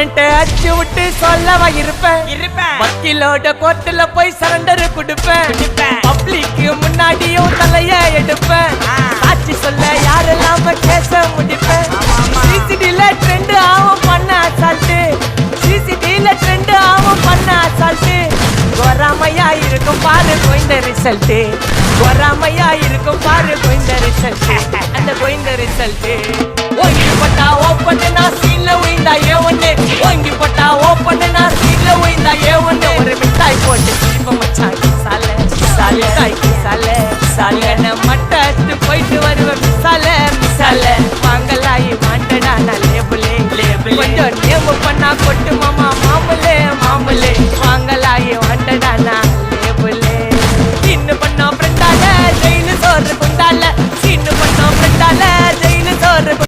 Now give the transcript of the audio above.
warrant அச்சு விட்டு சொல்லவா இருப்பேன் வக்கீலோட கோர்ட்டுல போய் சரண்டர் கொடுப்பேன் பப்ளிக்கு முன்னாடியும் தலைய எடுப்பேன் சாட்சி சொல்ல யாரெல்லாம கேச முடிப்பேன் சிசிடில ட்ரெண்ட் ஆகும் பண்ண அசால்ட்டு சிசிடில ட்ரெண்ட் ஆகும் பண்ண அசால்ட்டு வராமையா இருக்கும் பாரு கோயிந்த ரிசல்ட் வராமையா இருக்கும் பாரு கோயிந்த ரிசல்ட் அந்த கோயிந்த ரிசல்ட் ஓங்கி பட்டா ஓப்பன் நான் சீன்ல உயிந்தா ஏ ஒண்ணு ஓங்கி பட்டா ஓப்பன் நான் சீன்ல உயிந்தா ஏ ஒண்ணு ஒரு மிட்டாய் போட்டு இப்ப மச்சான் சாலை சாலை தாய்க்கு சாலை சாலை மட்டத்து போயிட்டு வருவேன் மிசால மிசால வாங்கலாயி மாட்டடா நான் லேபிளே லேபிள் கொஞ்சம் நேமு பண்ணா கொட்டு மாமா